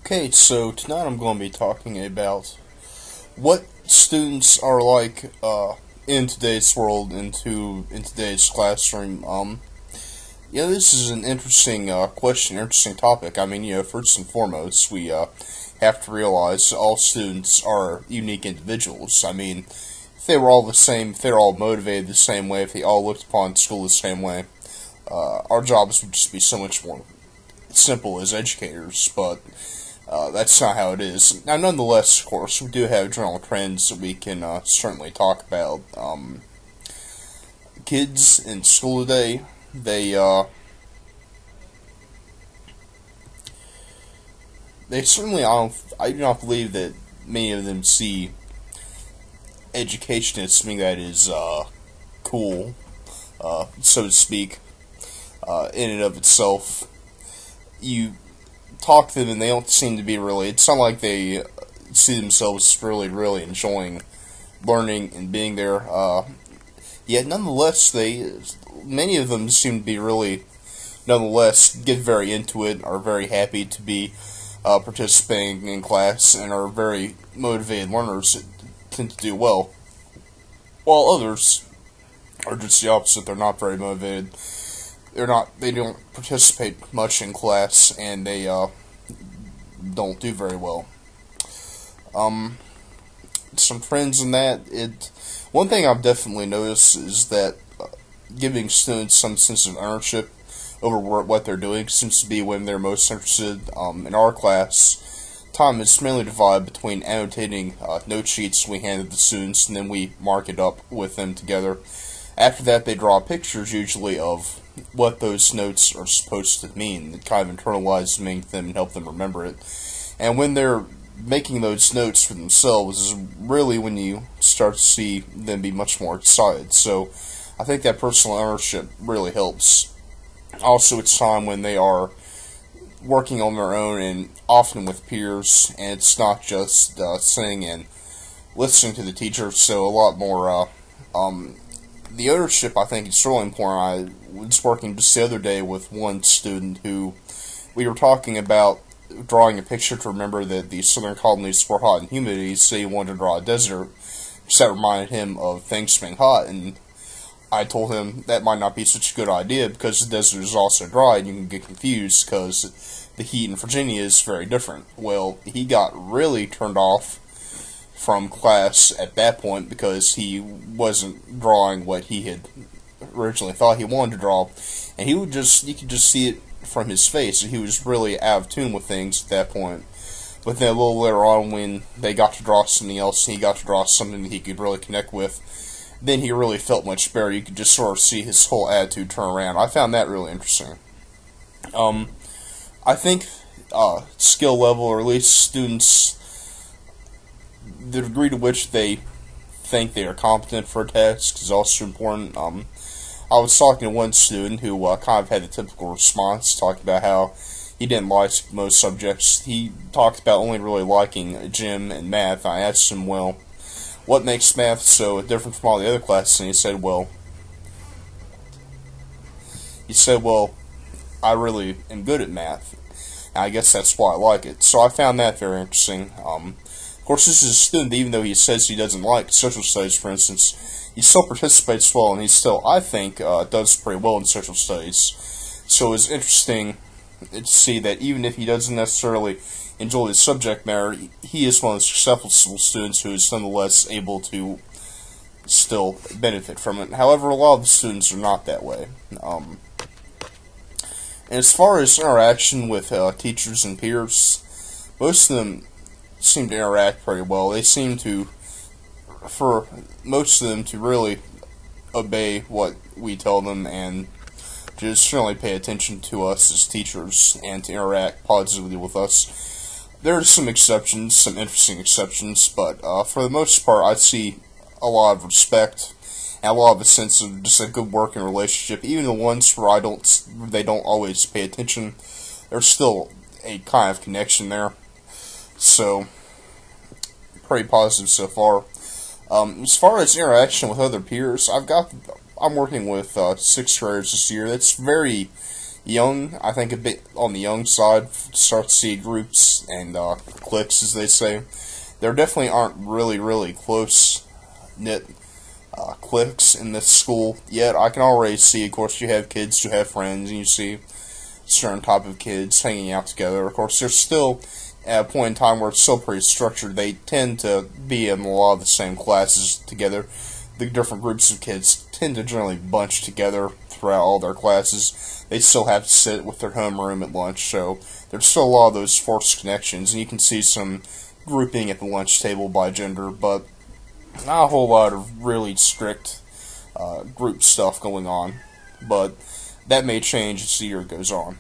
Okay, so tonight I'm going to be talking about what students are like in today's world, in today's classroom. This is an interesting question, interesting topic. I mean, first and foremost, we have to realize all students are unique individuals. I mean, if they were all the same, if they were all motivated the same way, if they all looked upon school the same way, our jobs would just be so much more simple as educators, but that's not how it is. Now, nonetheless, of course, we do have general trends that we can certainly talk about. Kids in school today, they certainly, I do not believe that many of them see education as something that is cool, so to speak, in and of itself. You talk to them and they don't seem to be really, it's not like they see themselves really enjoying learning and being there. Yet nonetheless, many of them seem to be really, nonetheless, get very into it, are very happy to be participating in class, and are very motivated learners that tend to do well. While others are just the opposite, they're not very motivated. They don't participate much in class, and they don't do very well. Some trends in that, one thing I've definitely noticed is that giving students some sense of ownership over what they're doing seems to be when they're most interested. In our class, time is mainly divided between annotating note sheets we hand to the students, and then we mark it up with them together. After that, they draw pictures, usually, of what those notes are supposed to mean. It kind of internalizes meaning to them and help them remember it. And when they're making those notes for themselves is really when you start to see them be much more excited. So I think that personal ownership really helps. Also, it's time when they are working on their own and often with peers, and it's not just sitting and listening to the teacher, so a lot more the ownership, I think, is really important. I was working just the other day with one student who we were talking about drawing a picture to remember that the southern colonies were hot and humid, so he wanted to draw a desert, because that reminded him of things being hot, and I told him that might not be such a good idea because the desert is also dry and you can get confused because the heat in Virginia is very different. Well, he got really turned off from class at that point because he wasn't drawing what he had originally thought he wanted to draw, and you could just see it from his face that he was really out of tune with things at that point. But then a little later on, when they got to draw something else and he got to draw something that he could really connect with, then he really felt much better. You could just sort of see his whole attitude turn around. I found that really interesting. I think skill level, or at least students, the degree to which they think they are competent for a task is also important. I was talking to one student who kind of had a typical response, talking about how he didn't like most subjects. He talked about only really liking gym and math. I asked him, well, what makes math so different from all the other classes? And he said, well, I really am good at math. And I guess that's why I like it. So I found that very interesting. Of course, this is a student, even though he says he doesn't like social studies, for instance, he still participates well, and he still, I think, does pretty well in social studies. So it's interesting to see that even if he doesn't necessarily enjoy the subject matter, he is one of the successful students who is nonetheless able to still benefit from it. However, a lot of the students are not that way. And as far as interaction with teachers and peers, most of them seem to interact pretty well. They seem to, for most of them, to really obey what we tell them and just generally pay attention to us as teachers and to interact positively with us. There are some exceptions, some interesting exceptions, but for the most part, I see a lot of respect and a lot of a sense of just a good working relationship. Even the ones where they don't always pay attention, there's still a kind of connection there. So, pretty positive so far. As far as interaction with other peers, I'm working with 6th graders this year. That's very young, I think a bit on the young side, start to see groups and cliques, as they say. There definitely aren't really close knit cliques in this school yet. I can already see, of course, you have kids who have friends, and you see certain type of kids hanging out together. Of course, there's still at a point in time where it's still pretty structured. They tend to be in a lot of the same classes together. The different groups of kids tend to generally bunch together throughout all their classes. They still have to sit with their homeroom at lunch, so there's still a lot of those forced connections, and you can see some grouping at the lunch table by gender, but not a whole lot of really strict group stuff going on. But that may change as the year goes on.